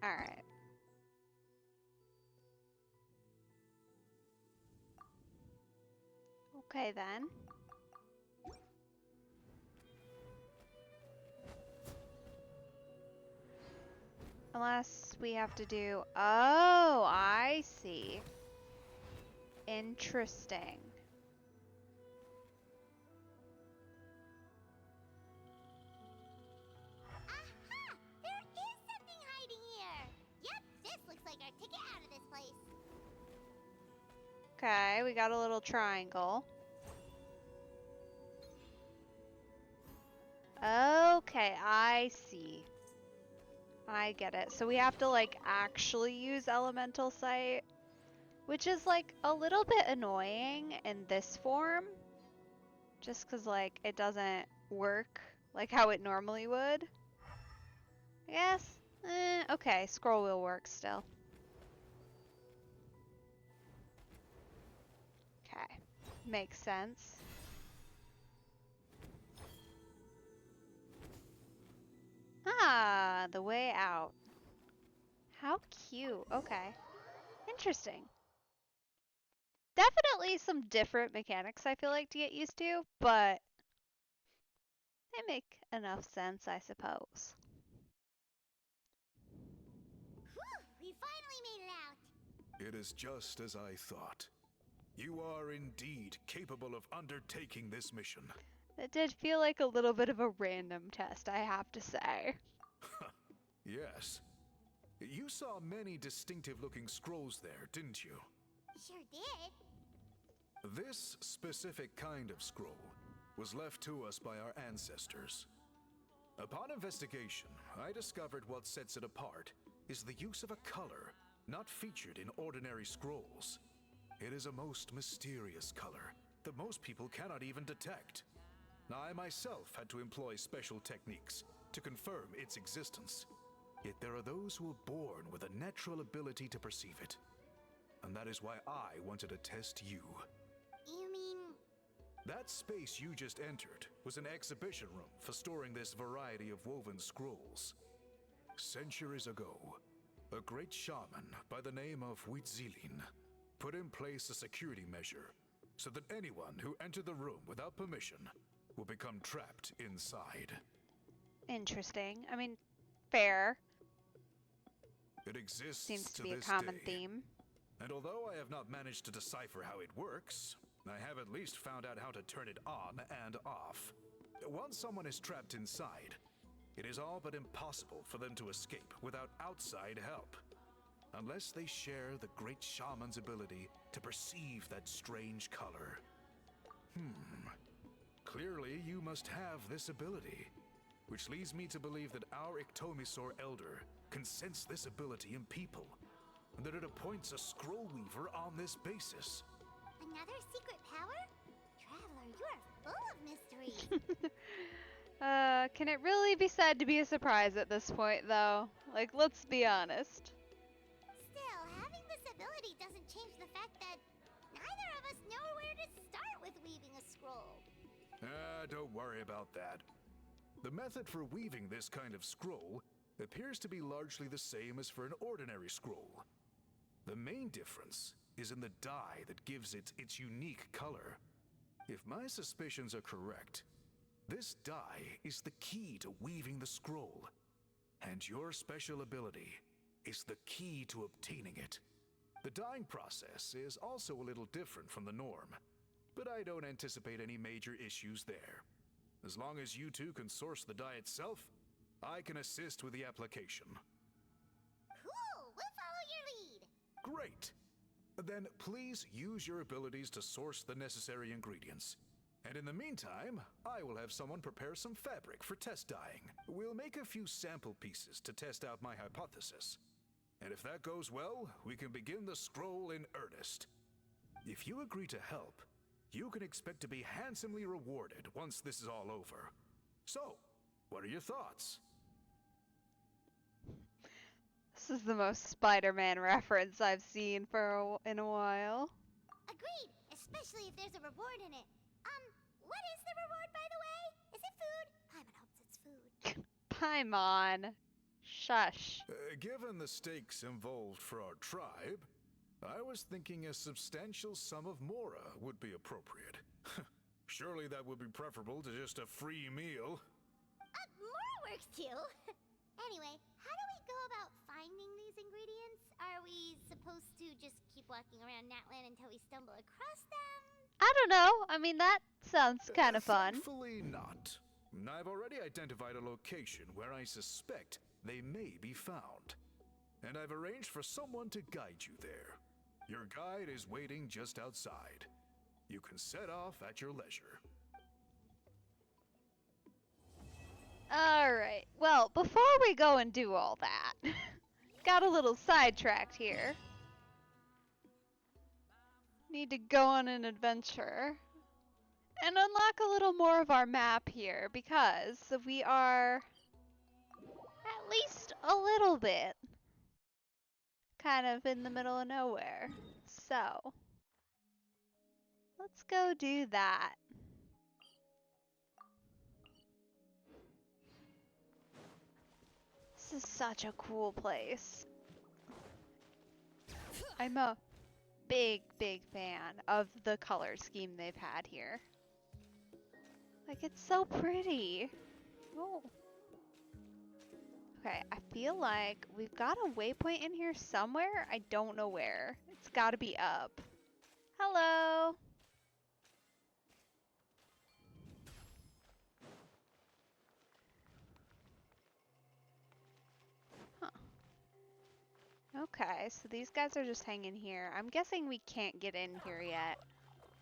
Alright. Okay then. Unless we have to do... Oh, I see. Interesting. Aha! There is something hiding here! Yep, this looks like our ticket out of this place. Okay, we got a little triangle. Okay, I see. I get it. So we have to, like, actually use elemental sight, which is, like, a little bit annoying in this form. Just because, like, it doesn't work like how it normally would. Yes? Okay, scroll wheel works still. Okay, makes sense. Ah, the way out. How cute. Okay. Interesting. Definitely some different mechanics I feel like to get used to, but they make enough sense, I suppose. Whew, we finally made it out. It is just as I thought. You are indeed capable of undertaking this mission. It did feel like a little bit of a random test, I have to say. Yes. You saw many distinctive-looking scrolls there, didn't you? Sure did. This specific kind of scroll was left to us by our ancestors. Upon investigation, I discovered what sets it apart is the use of a color not featured in ordinary scrolls. It is a most mysterious color that most people cannot even detect. I myself had to employ special techniques to confirm its existence. Yet there are those who are born with a natural ability to perceive it. And that is why I wanted to test you. You mean... That space you just entered was an exhibition room for storing this variety of woven scrolls. Centuries ago, a great shaman by the name of Huitzilin put in place a security measure so that anyone who entered the room without permission will become trapped inside. Interesting. I mean, fair. It exists Seems to be a this common day. theme. And although I have not managed to decipher how it works, I have at least found out how to turn it on and off. Once someone is trapped inside, it is all but impossible for them to escape without outside help. Unless they share the great shaman's ability to perceive that strange color. Clearly, you must have this ability, which leads me to believe that our Iktomisaur Elder can sense this ability in people, and that it appoints a scroll weaver on this basis. Another secret power? Traveler, you are full of mystery. Can it really be said to be a surprise at this point, though? Like, let's be honest. Still, having this ability doesn't change the fact that neither of us know where to start with weaving a scroll. Don't worry about that. The method for weaving this kind of scroll appears to be largely the same as for an ordinary scroll. The main difference is in the dye that gives it its unique color. If my suspicions are correct, this dye is the key to weaving the scroll, and your special ability is the key to obtaining it. The dyeing process is also a little different from the norm, but I don't anticipate any major issues there. As long as you two can source the dye itself, I can assist with the application. Cool, we'll follow your lead. Great! Then please use your abilities to source the necessary ingredients. And in the meantime, I will have someone prepare some fabric for test dyeing. We'll make a few sample pieces to test out my hypothesis. And if that goes well, we can begin the scroll in earnest. If you agree to help, you can expect to be handsomely rewarded once this is all over. So, what are your thoughts? This is the most Spider-Man reference I've seen in a while. Agreed, especially if there's a reward in it. What is the reward, by the way? Is it food? Paimon hopes it's food. Paimon. Shush. Given the stakes involved for our tribe, I was thinking a substantial sum of Mora would be appropriate. Surely that would be preferable to just a free meal. Mora works too. Anyway, how do we go about finding these ingredients? Are we supposed to just keep walking around Natlan until we stumble across them? I don't know. I mean, that sounds kind of fun. Thankfully not. I've already identified a location where I suspect they may be found. And I've arranged for someone to guide you there. Your guide is waiting just outside. You can set off at your leisure. Alright, well, before we go and do all that, got a little sidetracked here. Need to go on an adventure and unlock a little more of our map here because we are at least a little bit kind of in the middle of nowhere. So, let's go do that. This is such a cool place. I'm a big fan of the color scheme they've had here. Like, it's so pretty. Oh. Okay, I feel like we've got a waypoint in here somewhere. I don't know where. It's gotta be up. Hello. Okay, so these guys are just hanging here. I'm guessing we can't get in here yet.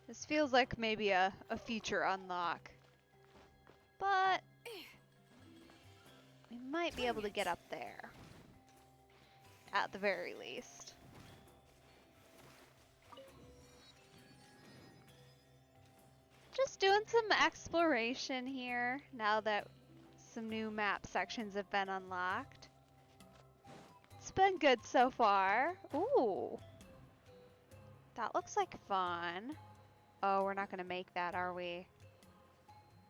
This feels like maybe a future unlock. But we might be able to get up there. At the very least. Just doing some exploration here now that some new map sections have been unlocked. It's been good so far. Ooh. That looks like fun. Oh, we're not gonna make that, are we?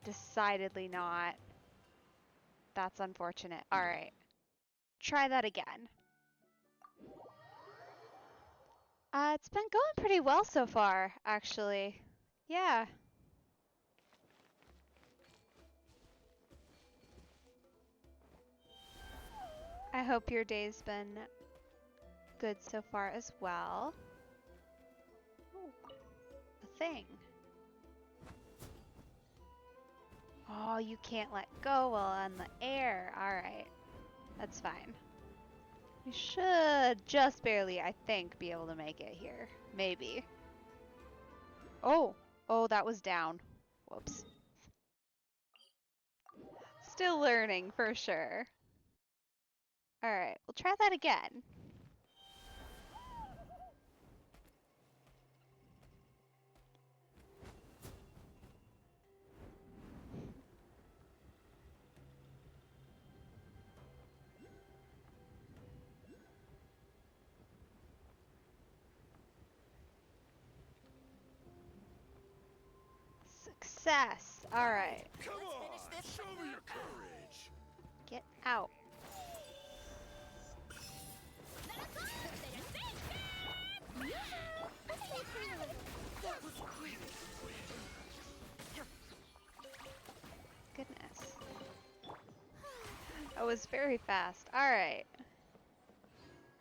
Decidedly not. That's unfortunate. Alright. Try that again. It's been going pretty well so far, actually. Yeah. I hope your day's been good so far as well. Ooh, a thing. Oh, you can't let go while on the air. Alright. That's fine. We should just barely, I think, be able to make it here. Maybe. Oh. Oh, that was down. Whoops. Still learning, for sure. Alright, we'll try that again. Success! Alright. Come Let's on! finish this Show me sucker. your courage! Get out. Goodness. That was very fast. Alright.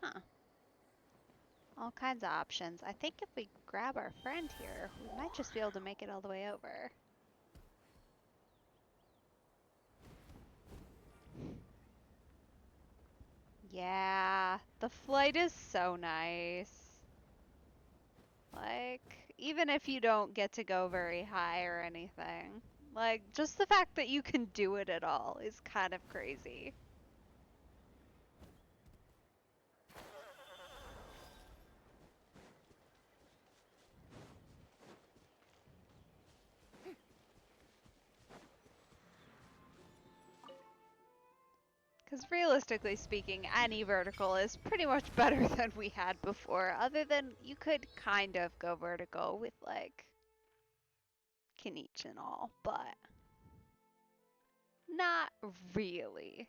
Huh. All kinds of options. I think if we grab our friend here, we might just be able to make it all the way over. Yeah, the flight is so nice. Like, even if you don't get to go very high or anything, like, just the fact that you can do it at all is kind of crazy. Because realistically speaking, any vertical is pretty much better than we had before, other than you could kind of go vertical with, like, Kinich and all, but not really.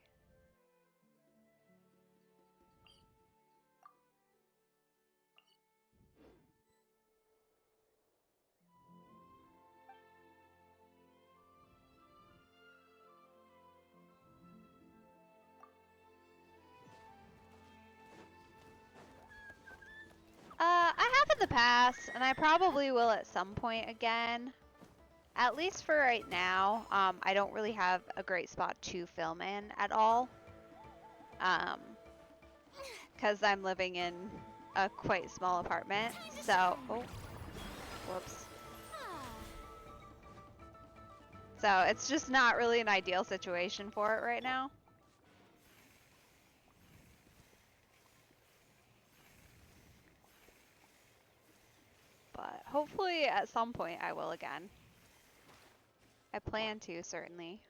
I have in the past, and I probably will at some point again. At least for right now, I don't really have a great spot to film in at all. Because I'm living in a quite small apartment, so, oh, whoops. So it's just not really an ideal situation for it right now. But hopefully at some point I will again. I plan to, certainly.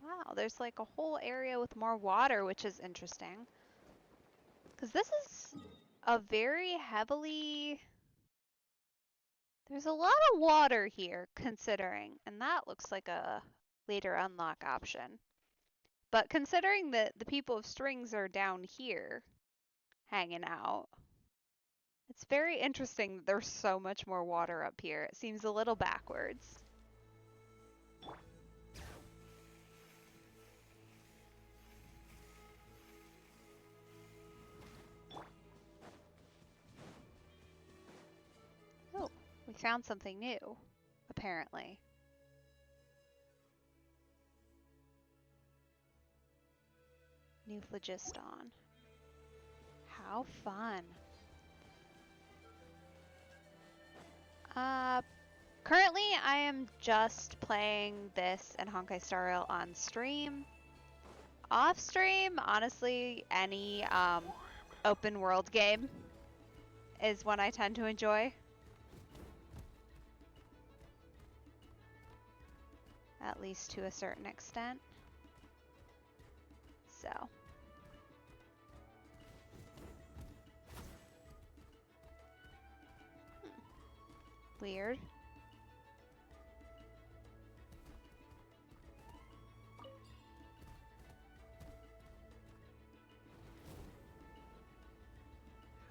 Wow, there's like a whole area with more water, which is interesting. Because this is a very heavily... There's a lot of water here, considering, and that looks like a later unlock option. But considering that the people of Strings are down here, hanging out, it's very interesting that there's so much more water up here. It seems a little backwards. Oh, we found something new, apparently. New phlogiston. How fun. Currently I am just playing this and Honkai Star Rail on stream. Off stream, honestly, any open world game is one I tend to enjoy. At least to a certain extent. So. Weird.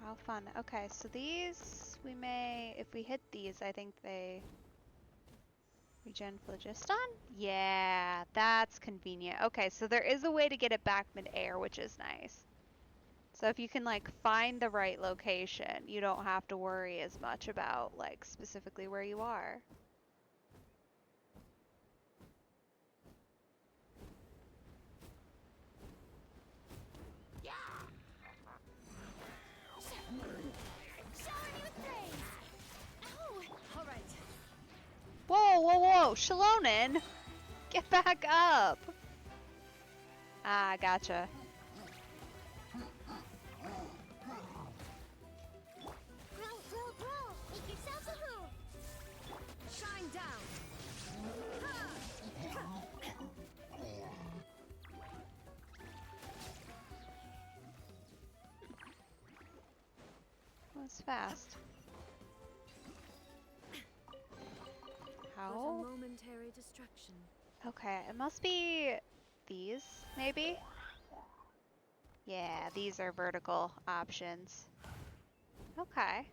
How fun. Okay, so these, we may, if we hit these, I think they regen phlogiston? Yeah, that's convenient. Okay, so there is a way to get it back mid-air, which is nice. So if you can, like, find the right location, you don't have to worry as much about, like, specifically where you are. Whoa, whoa, whoa! Shalonen! Get back up! Ah, gotcha. Make yourselves a home. Shine down. was fast. But How? a momentary destruction. Okay, it must be these, maybe? Yeah, these are vertical options. Okay.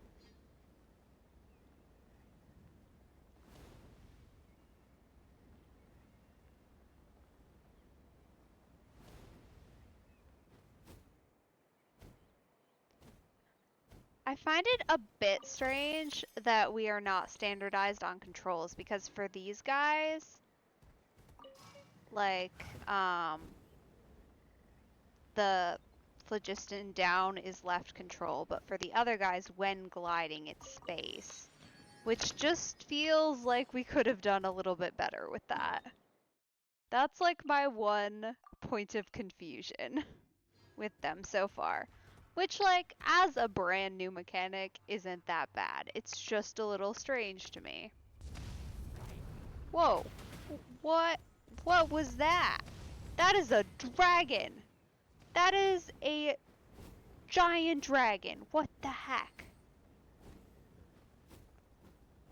I find it a bit strange that we are not standardized on controls because for these guys, like, the phlogiston down is left control, but for the other guys, when gliding, it's space. Which just feels like we could have done a little bit better with that. That's like my one point of confusion with them so far. Which, like, as a brand new mechanic, isn't that bad. It's just a little strange to me. Whoa. What was that? That is a dragon. That is a giant dragon. What the heck?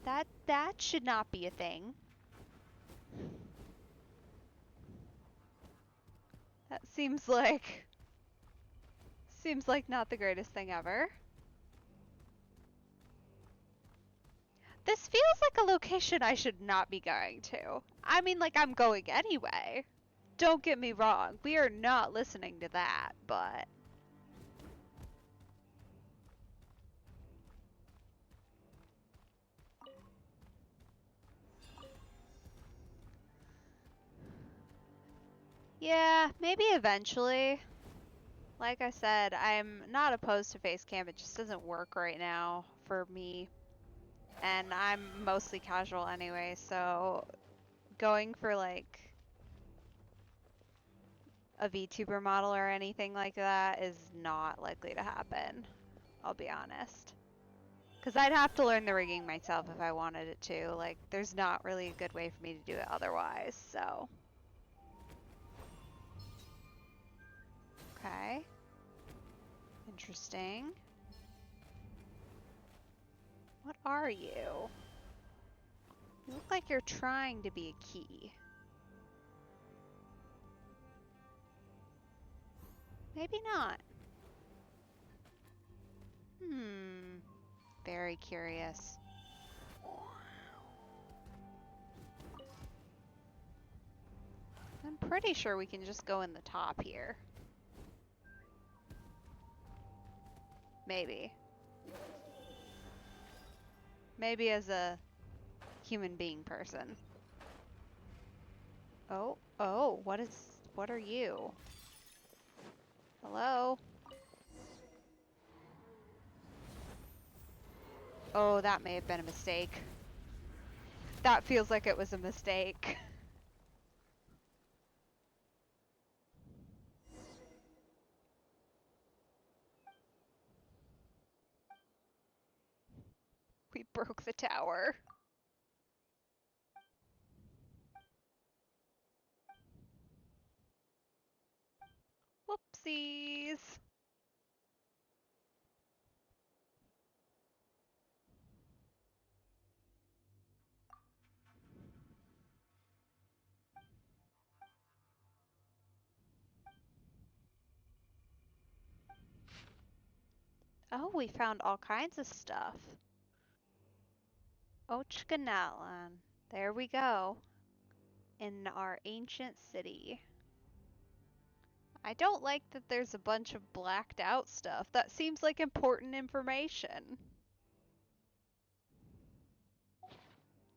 That should not be a thing. That seems like not the greatest thing ever. This feels like a location I should not be going to. I mean, like, I'm going anyway. Don't get me wrong, we are not listening to that, but... Yeah, maybe eventually. Like I said, I'm not opposed to face cam, it just doesn't work right now for me. And I'm mostly casual anyway, so going for like a VTuber model or anything like that is not likely to happen, I'll be honest. Because I'd have to learn the rigging myself if I wanted it to. Like, there's not really a good way for me to do it otherwise, so. Okay. Interesting. What are you? You look like you're trying to be a key. Maybe not. Very curious. I'm pretty sure we can just go in the top here. Maybe. Maybe as a human being person. Oh, what are you? Hello? Oh, that may have been a mistake. That feels like it was a mistake. We broke the tower. Whoopsies. Oh, we found all kinds of stuff. Ochkanatlan. There we go. In our ancient city. I don't like that there's a bunch of blacked out stuff. That seems like important information.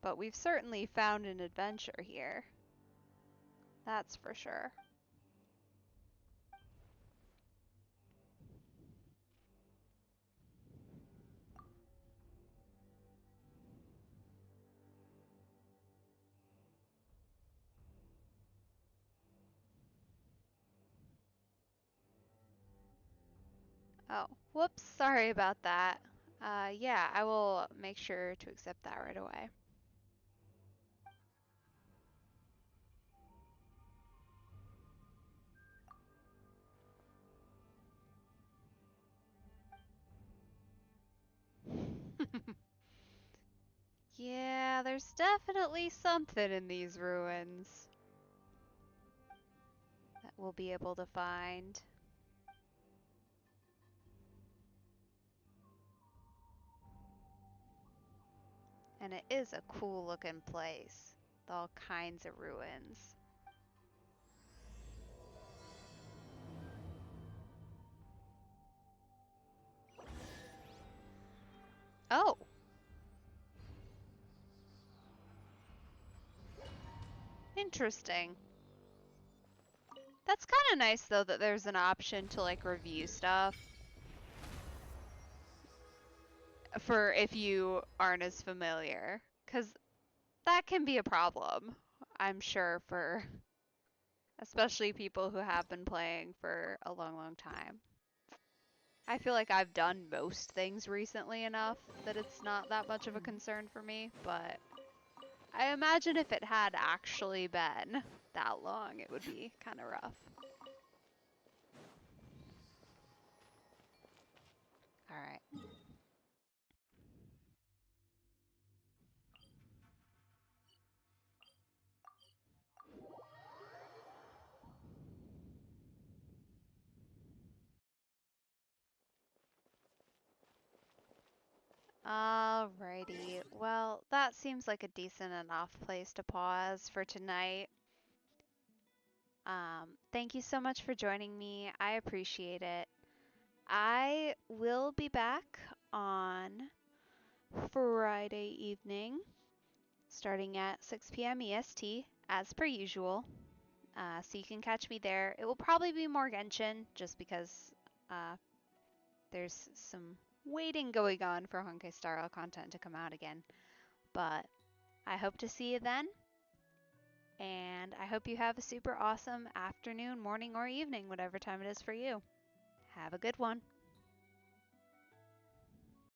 But we've certainly found an adventure here. That's for sure. Oh, whoops, sorry about that. Yeah, I will make sure to accept that right away. there's definitely something in these ruins that we'll be able to find. And it is a cool looking place with all kinds of ruins. Oh! Interesting. That's kind of nice though that there's an option to like review stuff for if you aren't as familiar, because that can be a problem, I'm sure, for especially people who have been playing for a long time. I feel like I've done most things recently enough that it's not that much of a concern for me, but I imagine if it had actually been that long, it would be kind of rough. All right. Alrighty, well, that seems like a decent enough place to pause for tonight. Thank you so much for joining me. I appreciate it. I will be back on Friday evening, starting at 6 p.m. EST, as per usual. So you can catch me there. It will probably be more Genshin, just because there's some waiting going on for Honkai Star Rail content to come out again. But I hope to see you then, and I hope you have a super awesome afternoon, morning, or evening, whatever time it is for you. Have a good one.